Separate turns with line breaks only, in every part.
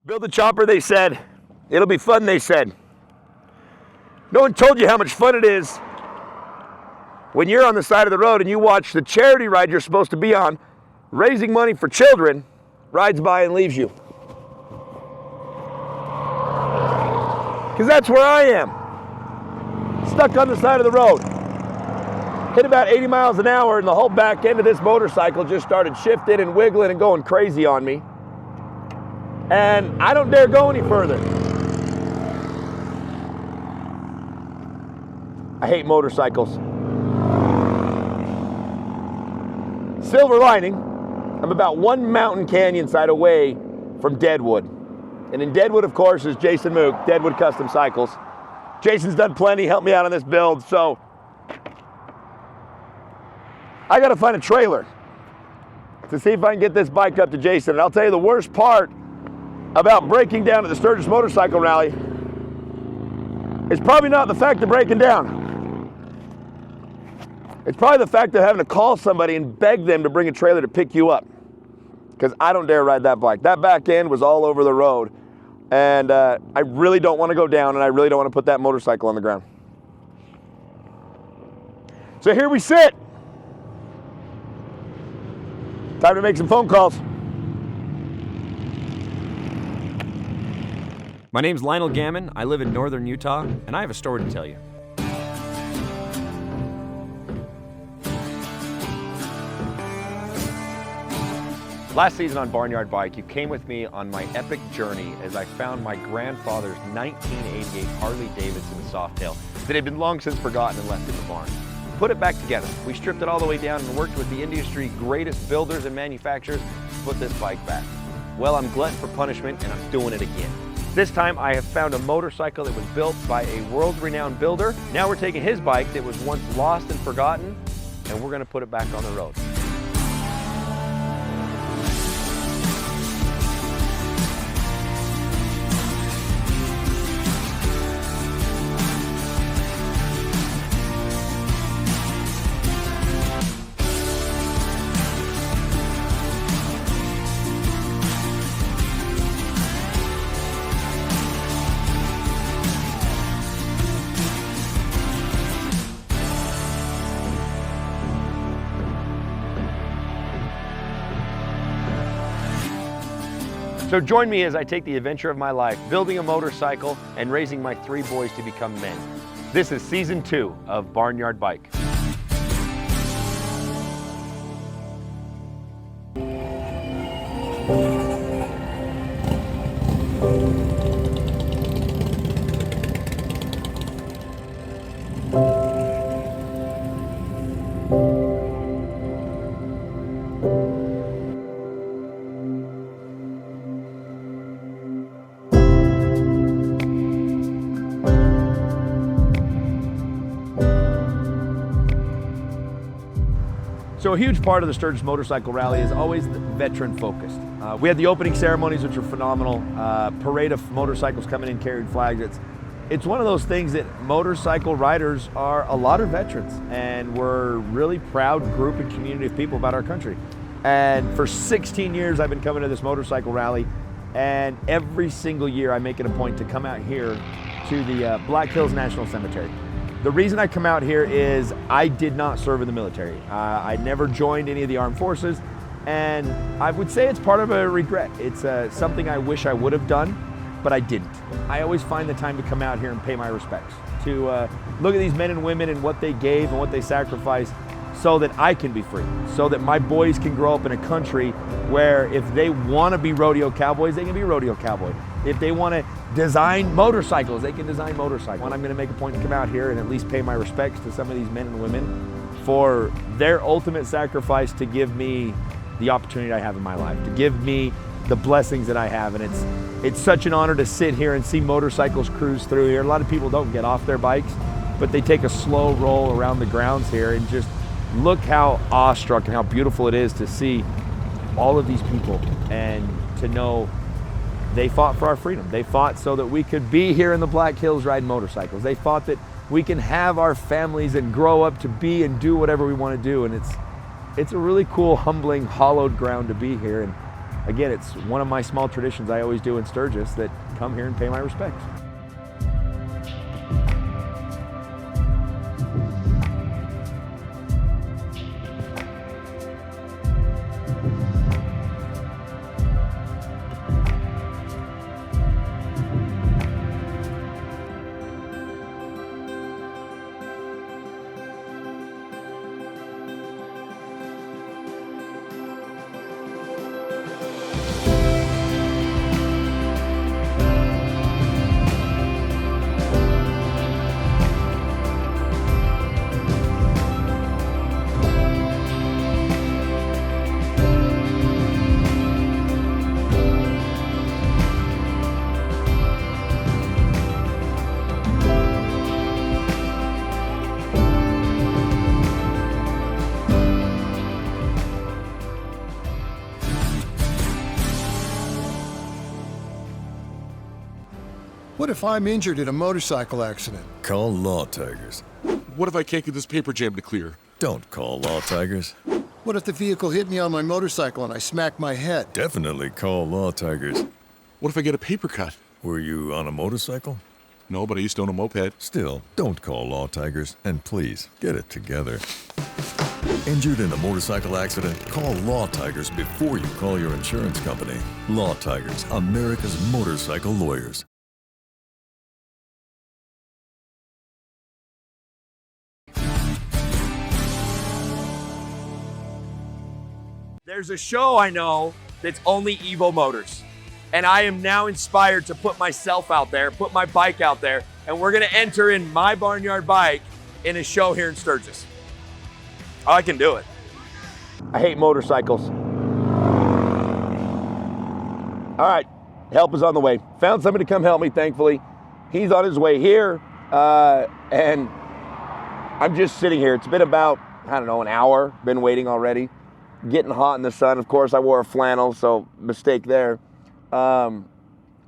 Build a chopper, they said. It'll be fun, they said. No one told you how much fun it is when you're on the side of the road and you watch the charity ride you're supposed to be on, raising money for children, rides by and leaves you. Because that's where I am. Stuck on the side of the road. Hit about 80 miles an hour and the whole back end of this motorcycle just started shifting and wiggling and going crazy on me. And I don't dare go any further. I hate motorcycles. Silver lining, I'm about one mountain canyon side away from Deadwood. And in Deadwood, of course, is Jason Mook, Deadwood Custom Cycles. Jason's done plenty, helped me out on this build, so I gotta find a trailer to see if I can get this bike up to Jason. And I'll tell you the worst part about breaking down at the Sturgis Motorcycle Rally is probably not the fact of breaking down. It's probably the fact of having to call somebody and beg them to bring a trailer to pick you up. Because I don't dare ride that bike. That back end was all over the road. And I really don't want to go down, and I really don't want to put that motorcycle on the ground. So here we sit. Time to make some phone calls.
My name's Lionel Gammon. I live in northern Utah, and I have a story to tell you. Last season on Barnyard Bike, you came with me on my epic journey as I found my grandfather's 1988 Harley Davidson Softail that had been long since forgotten and left in the barn. Put it back together. We stripped it all the way down and worked with the industry's greatest builders and manufacturers to put this bike back. Well, I'm glutton for punishment, and I'm doing it again. This time I have found a motorcycle that was built by a world-renowned builder. Now we're taking his bike that was once lost and forgotten, and we're gonna put it back on the road. So join me as I take the adventure of my life, building a motorcycle and raising my 3 boys to become men. This is season 2 of Barnyard Bike.
So a huge part of the Sturgis Motorcycle Rally is always veteran focused. We had the opening ceremonies, which are phenomenal. Parade of motorcycles coming in carrying flags. It's one of those things that motorcycle riders are a lot of veterans, and we're a really proud group and community of people about our country. And for 16 years I've been coming to this motorcycle rally, and every single year I make it a point to come out here to the Black Hills National Cemetery. The reason I come out here is I did not serve in the military. I never joined any of the armed forces, and I would say it's part of a regret. It's something I wish I would have done, but I didn't. I always find the time to come out here and pay my respects, to look at these men and women and what they gave and what they sacrificed so that I can be free, so that my boys can grow up in a country where if they want to be rodeo cowboys, they can be rodeo cowboy. If they want to design motorcycles, they can design motorcycles. And I'm going to make a point to come out here and at least pay my respects to some of these men and women for their ultimate sacrifice to give me the opportunity I have in my life, to give me the blessings that I have. And it's such an honor to sit here and see motorcycles cruise through here. A lot of people don't get off their bikes, but they take a slow roll around the grounds here and just look how awestruck and how beautiful it is to see all of these people and to know they fought for our freedom. They fought so that we could be here in the Black Hills riding motorcycles. They fought that we can have our families and grow up to be and do whatever we want to do. And it's a really cool, humbling, hallowed ground to be here. And again, it's one of my small traditions I always do in Sturgis that come here and pay my respects.
What if I'm injured in a motorcycle accident?
Call Law Tigers.
What if I can't get this paper jam to clear?
Don't call Law Tigers.
What if the vehicle hit me on my motorcycle and I smack my head?
Definitely call Law Tigers.
What if I get a paper cut?
Were you on a motorcycle?
No, but I used to own a moped.
Still, don't call Law Tigers, and please, get it together. Injured in a motorcycle accident? Call Law Tigers before you call your insurance company. Law Tigers, America's motorcycle lawyers.
There's a show I know that's only Evo Motors. And I am now inspired to put myself out there, put my bike out there, and we're gonna enter in my Barnyard Bike in a show here in Sturgis. Oh, I can do it. I hate motorcycles. All right, help is on the way. Found somebody to come help me, thankfully. He's on his way here, and I'm just sitting here. It's been about, I don't know, an hour, been waiting already. Getting hot in the sun. Of course, I wore a flannel, so mistake there. And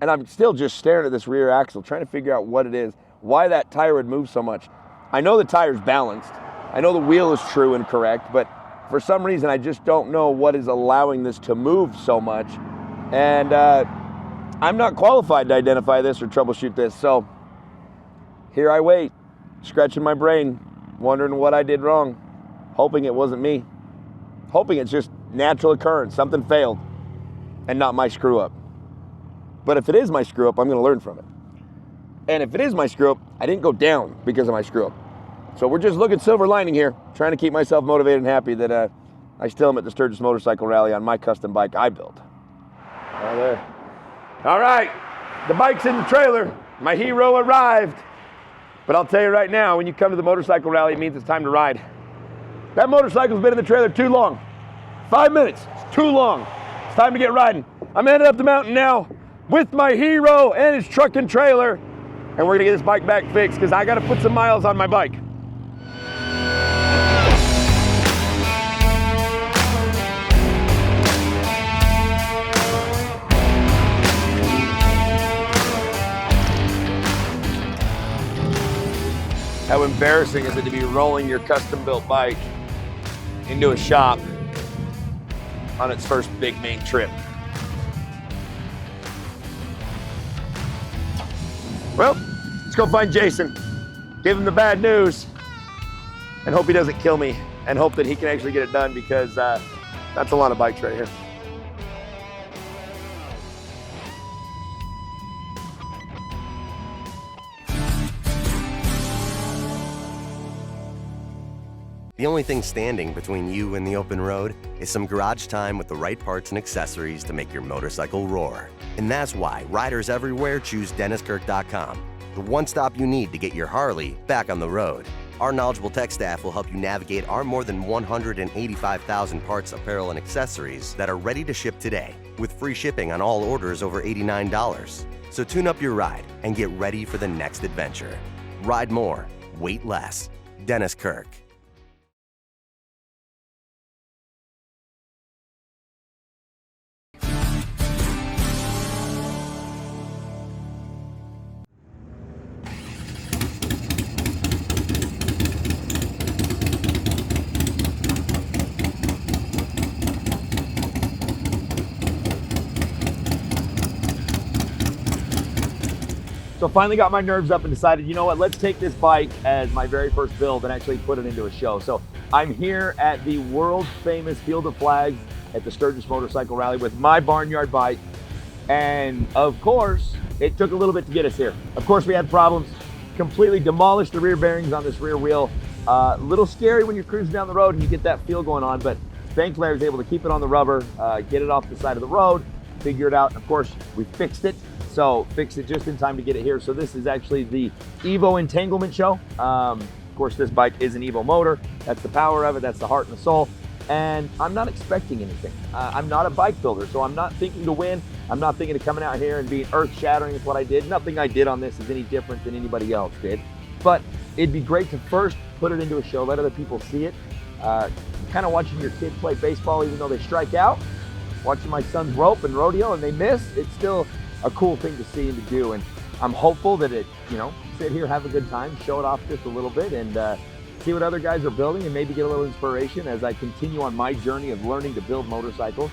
I'm still just staring at this rear axle, trying to figure out what it is, why that tire would move so much. I know the tire's balanced. I know the wheel is true and correct, but for some reason, I just don't know what is allowing this to move so much. And I'm not qualified to identify this or troubleshoot this, so here I wait, scratching my brain, wondering what I did wrong, hoping it wasn't me. Hoping it's just natural occurrence, something failed, and not my screw up. But if it is my screw up, I'm gonna learn from it. And if it is my screw up, I didn't go down because of my screw up. So we're just looking silver lining here, trying to keep myself motivated and happy that I still am at the Sturgis Motorcycle Rally on my custom bike I built. Right there. All right, the bike's in the trailer. My hero arrived. But I'll tell you right now, when you come to the motorcycle rally, it means it's time to ride. That motorcycle's been in the trailer too long. 5 minutes, it's too long. It's time to get riding. I'm headed up the mountain now with my hero and his truck and trailer, and we're gonna get this bike back fixed because I gotta put some miles on my bike. How embarrassing is it to be rolling your custom-built bike into a shop on its first big main trip? Well, let's go find Jason, give him the bad news, and hope he doesn't kill me, and hope that he can actually get it done because that's a lot of bikes right here.
The only thing standing between you and the open road is some garage time with the right parts and accessories to make your motorcycle roar. And that's why riders everywhere choose DennisKirk.com, the one stop you need to get your Harley back on the road. Our knowledgeable tech staff will help you navigate our more than 185,000 parts, apparel, and accessories that are ready to ship today, with free shipping on all orders over $89. So tune up your ride and get ready for the next adventure. Ride more, wait less. Dennis Kirk.
So finally got my nerves up and decided, you know what, let's take this bike as my very first build and actually put it into a show. So I'm here at the world famous Field of Flags at the Sturgis Motorcycle Rally with my Barnyard Bike. And of course, it took a little bit to get us here. Of course, we had problems, completely demolished the rear bearings on this rear wheel. A little scary when you're cruising down the road and you get that feel going on, but thankfully I was able to keep it on the rubber, get it off the side of the road, figure it out. Of course, we fixed it. So fixed it just in time to get it here. So this is actually the Evo Entanglement Show. Of course, this bike is an Evo motor. That's the power of it. That's the heart and the soul. And I'm not expecting anything. I'm not a bike builder, so I'm not thinking to win. I'm not thinking of coming out here and being earth-shattering with what I did. Nothing I did on this is any different than anybody else did. But it'd be great to first put it into a show, let other people see it. Kind of watching your kid play baseball, even though they strike out. Watching my sons rope and rodeo and they miss, it's still a cool thing to see and to do. And I'm hopeful that it, sit here, have a good time, show it off just a little bit and see what other guys are building and maybe get a little inspiration as I continue on my journey of learning to build motorcycles.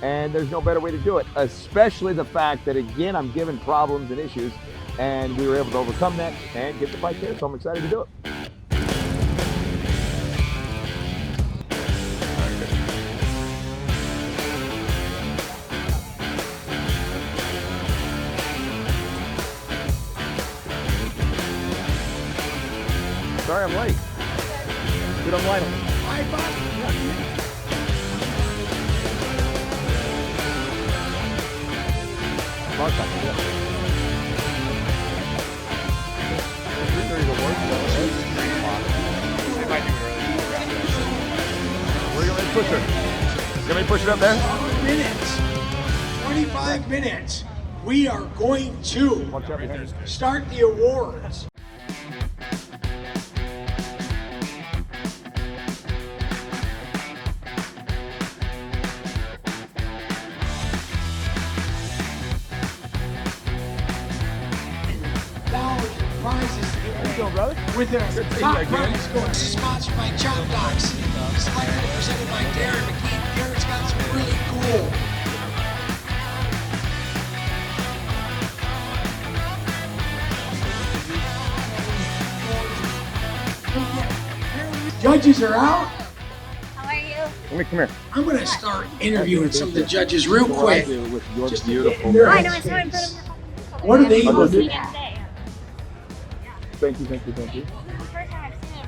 And there's no better way to do it, especially the fact that, again, I'm given problems and issues and we were able to overcome that and get the bike here. So I'm excited to do it. Sorry, I'm late. Dude, I'm late. Hi, Bob. Where are you going to push her? You want me to push it up there?
25 minutes. We are going to start the awards. With a top prize going. This is sponsored by Chop Docs. Selected and presented by Darren McKee. Darren's got some really cool. Judges are out.
How are you?
Let me come here.
I'm going to start interviewing some of the judges real quick. Just beautiful.
I know, I saw him put him.
What are they
going
doing?
Thank you.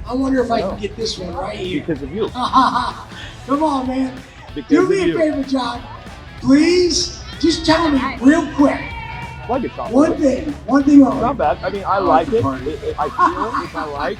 I wonder if I can get this one right here.
Because of you.
Come on, man.
Because
Do me
of
a
you.
favor, John. Please, just tell me real quick.
Like it, Tom.
One thing only.
Not bad. I mean, I like it. I feel it, which I like.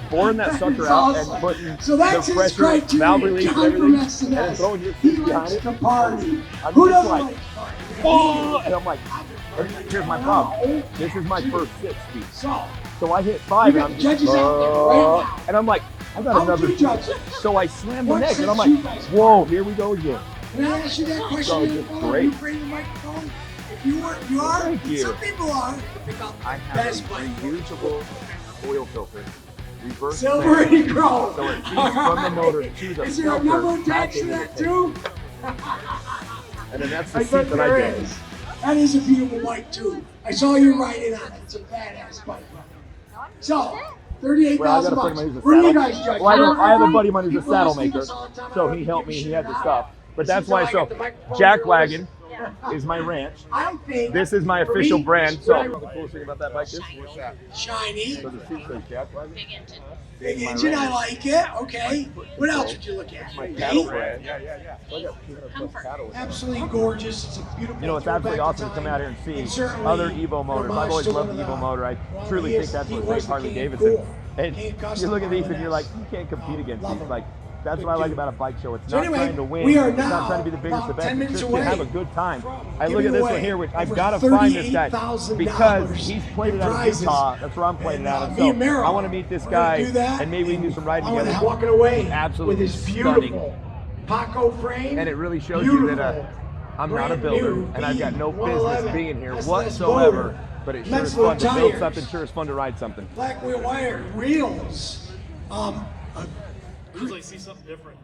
Boring that sucker out and putting
So that's
the
his
pressure,
criteria.
valve release,
John
everything,
from
and then throwing your
he
feet behind
likes
it.
to party.
I'm
Who
just
doesn't
like,
like to party?
oh, and I'm like, here's my problem. This is my first 6 speed. So I hit 5
You
and
got
I'm
judges out there right now.
and I'm like, I got
How
another
would you judge it?
So I slam the
What
neck and I'm
sets you
like,
guys
whoa, here we go again.
Can I ask you that question?
So
in
just
the
great.
You bring the microphone. If you weren't, you are.
Thank you.
Some people are. Pick out the
I have
best
a
bike.
reusable oil filter. Reverse
Silver
crank.
and Crow.
So it feeds from the motor to the
Is there a
filter,
number
back
attached to
into the
that
tank.
too?
And then that's the
I
seat
bet
that I
there
did.
is. That is a beautiful bike too. I saw you riding on it. It's a badass bike. So, 38,000
Well, I
bucks.
gotta put him in
Where do you
saddle.
guys judge?
Well, I have a buddy of mine who's a
People
saddle
ask me
maker,
this all the time. I
so
don't
he helped
give
me.
a
He
shit
had the
about
stuff. But
it.
that's
Seems
why.
like I
So
got the microphone
Jack
here.
Wagon is my ranch.
I think
This is my
for
official
me,
brand.
what I-
So the coolest thing about that bike is
shiny.
so the seat says Jack Wagon.
Big engine, I like it. Okay. What else would you look at?
My
Me?
cattle brand. So I got 200 plus cattle.
Absolutely gorgeous. It's a beautiful.
You know, it's absolutely
throwback
awesome to come out here and see
certainly
other Evo motors. I've always loved the Evo motor. I truly think that's what makes Harley Davidson. And you look at these and you're like, you can't compete against these. Like, that's what I like about a bike show. It's
So
not
anyway,
trying to win.
we are
It's not
now
trying to be the biggest, the
about
best.
10
It's
minutes
just
away
to have a good time. I look
giving
at this
away
one here, which I've
over
got to find this guy
$38,000
because he's played it out of
prizes.
Utah. That's where I'm playing it out of.
me
So
and Merrill,
I want to meet this
we're gonna
guy
do that,
and maybe we can do some riding
I want
together.
to walking away
Absolutely
with his
stunning.
beautiful Paco frame.
And it really shows you that I'm not a builder and I've got no business being here whatsoever. But it sure is fun to build something, sure is fun to ride something.
Black wheel wire wheels.
Usually see something different,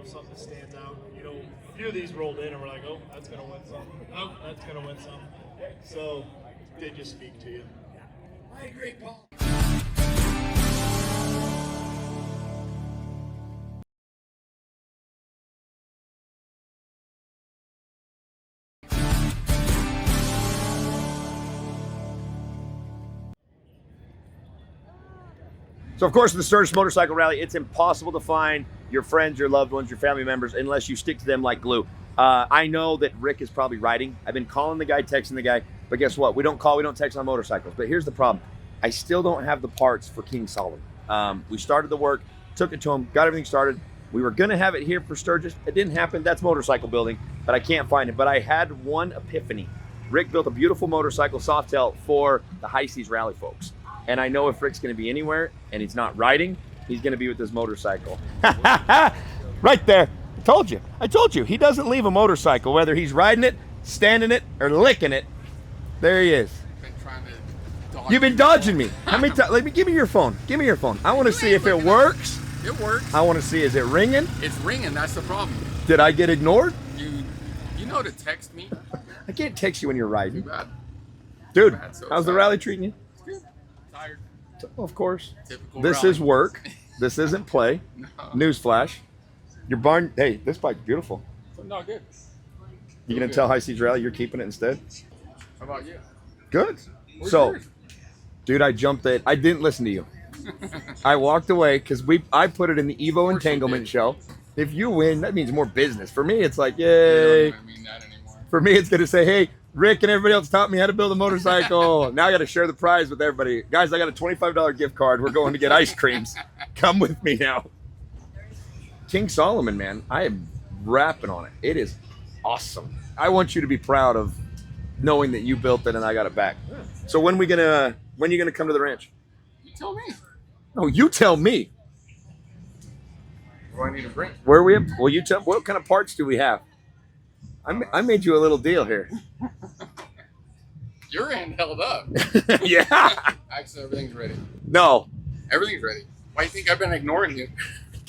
something that stands out. A few of these rolled in and we're like, oh, that's gonna win some. Oh, that's gonna win some. So they just speak to you.
I agree, Paul.
So of course, the Sturgis Motorcycle Rally, it's impossible to find your friends, your loved ones, your family members, unless you stick to them like glue. I know that Rick is probably riding. I've been calling the guy, texting the guy, but guess what? We don't call, we don't text on motorcycles. But here's the problem. I still don't have the parts for King Solomon. We started the work, took it to him, got everything started. We were gonna have it here for Sturgis. It didn't happen. That's motorcycle building, but I can't find it. But I had one epiphany. Rick built a beautiful motorcycle Softail for the High Seas Rally folks. And I know if Rick's gonna be anywhere and he's not riding, he's gonna be with his motorcycle. Right there, I told you. He doesn't leave a motorcycle, whether he's riding it, standing it, or licking it. There he is. You've been dodging me. How many times? Give me your phone. Give me your phone. I want to see if it works.
It works.
I want to see, is it ringing?
It's ringing, that's the problem.
Did I get ignored?
You know to text me.
I can't text you when you're riding.
Too bad.
Dude,
Too bad, so
how's the
sorry.
rally treating you?
Good. Tired.
Of course.
Typical
This
rally.
is work. This isn't play.
No.
Newsflash. Your barn, hey, this bike's beautiful.
No, good.
You gonna tell High Seas Rally you're keeping it instead?
How about you?
Good.
Where's
So,
yours?
dude, I jumped it. I didn't listen to you. I walked away because I put it in the Evo Entanglement Show. If you win, that means more business. For me, it's like, yay.
I don't mean that anymore.
For me, it's gonna say, hey, Rick and everybody else taught me how to build a motorcycle. Now I got to share the prize with everybody. Guys, I got a $25 gift card. We're going to get ice creams. Come with me now. King Solomon, man, I am rapping on it. It is awesome. I want you to be proud of knowing that you built it and I got it back. So when are you gonna come to the ranch?
You tell me.
No, you tell me.
What do I need to bring?
Where are we at? Well, you tell. What kind of parts do we have? I made you a little deal here.
Your end held up.
Yeah.
Actually, everything's ready.
No,
Everything's ready. Why do you think I've been ignoring you?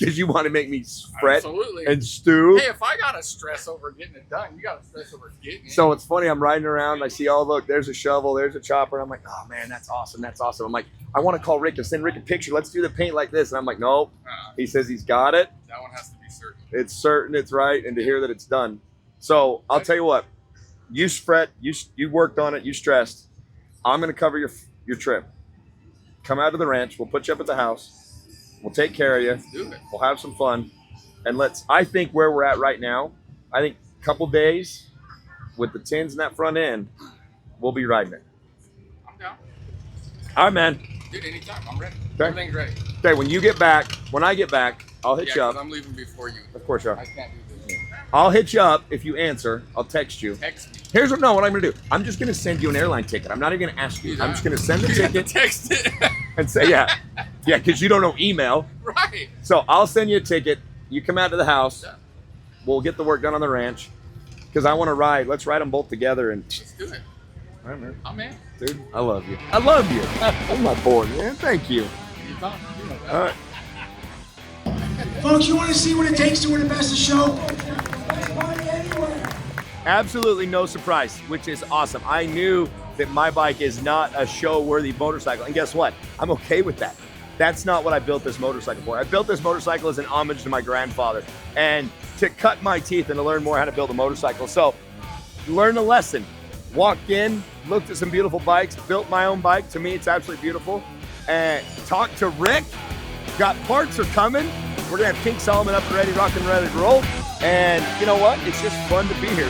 because you want to make me fret
Absolutely.
and stew.
Hey, if I gotta stress over getting it done, you gotta stress over getting it.
So it's funny, I'm riding around, I see, oh, look, there's a shovel, there's a chopper. And I'm like, oh, man, that's awesome, that's awesome. I'm like, I want to call Rick and send Rick a picture. Let's do the paint like this. And I'm like, no. He says he's got it.
That one has to be certain.
It's certain, it's right, and to hear that it's done. So I'll tell you what, you fret, you worked on it, you stressed. I'm going to cover your trip. Come out to the ranch. We'll put you up at the house. We'll take care of you.
Let's do it.
We'll have some fun. And I think where we're at right now, I think a couple days with the tins and that front end, we'll be riding it.
I'm down.
All right, man.
Dude, anytime. I'm ready.
Okay.
Everything's ready.
Okay, when I get back, I'll hit you up.
'cause I'm leaving before you.
Of course you are.
I can't do this.
I'll hit you up if you answer. I'll text you.
Text me.
Here's what I'm going to do. I'm just going to send you an airline ticket. I'm not even going to ask you. I'm just going to send the
You have to
ticket
text it.
and say, yeah, because you don't know email.
Right.
So I'll send you a ticket. You come out to the house.
Yeah.
We'll get the work done on the ranch because I want to ride. Let's ride them both together. And
Let's do it.
all right, man.
I'm in.
Dude, I love you. I love you. I'm my boy, man. Thank you.
You know that.
All right.
Folks, you want to see what it takes to win the best of show?
Absolutely no surprise, which is awesome. I knew that my bike is not a show-worthy motorcycle, and guess what? I'm okay with that. That's not what I built this motorcycle for. I built this motorcycle as an homage to my grandfather and to cut my teeth and to learn more how to build a motorcycle. So, learn a lesson. Walked in, looked at some beautiful bikes, built my own bike. To me, it's absolutely beautiful. And talked to Rick. Got parts are coming. We're gonna have King Solomon up and ready, rock and ready to roll. And you know what? It's just fun to be here.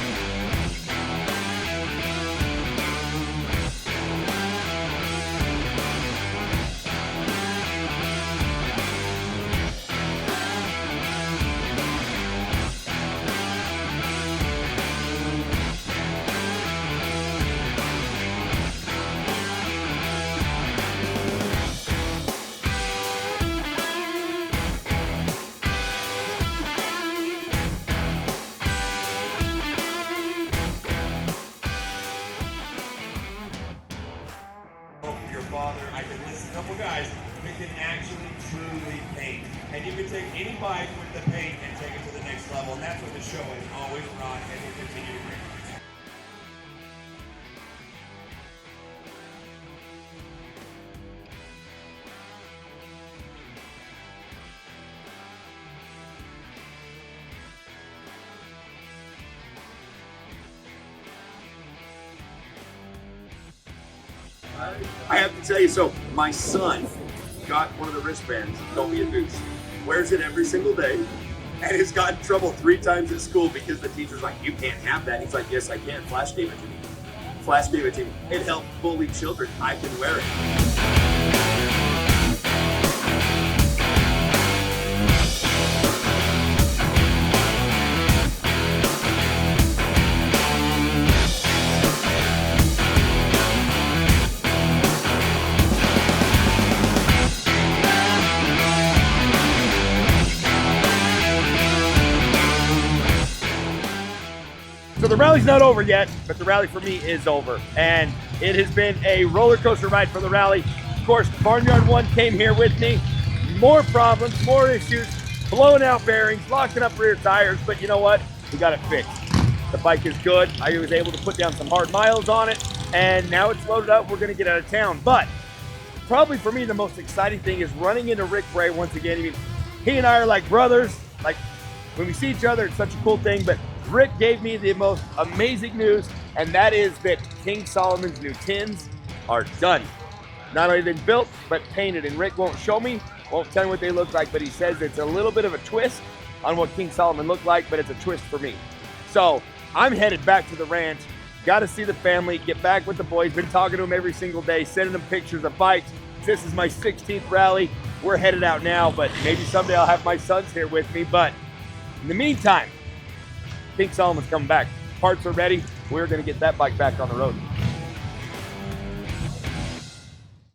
I can list a couple guys that can actually truly paint. And you can take any bike with the paint and take it to the next level. And that's what the show is always run and will continue to bring.
I have to tell you, so my son got one of the wristbands, Don't Be a Deuce, wears it every single day, and has gotten in trouble 3 times at school because the teacher's like, you can't have that. He's like, yes, I can. Flash gave it to me. Flash gave it to me. It helped bully children. I can wear it.
So the rally's not over yet, but the rally for me is over. And it has been a roller coaster ride for the rally. Of course, Barnyard 1 came here with me. More problems, more issues, blowing out bearings, locking up rear tires, but you know what? We got it fixed. The bike is good. I was able to put down some hard miles on it, and now it's loaded up. We're gonna get out of town. But probably for me, the most exciting thing is running into Rick Bray once again. I mean, he and I are like brothers. Like when we see each other, it's such a cool thing, but Rick gave me the most amazing news, and that is that King Solomon's new tins are done. Not only been built, but painted, and Rick won't show me, won't tell me what they look like, but he says it's a little bit of a twist on what King Solomon looked like, but it's a twist for me. So I'm headed back to the ranch, got to see the family, get back with the boys, been talking to them every single day, sending them pictures of bikes. This is my 16th rally. We're headed out now, but maybe someday I'll have my sons here with me, but in the meantime, King Solomon's coming back. Parts are ready. We're going to get that bike back on the road.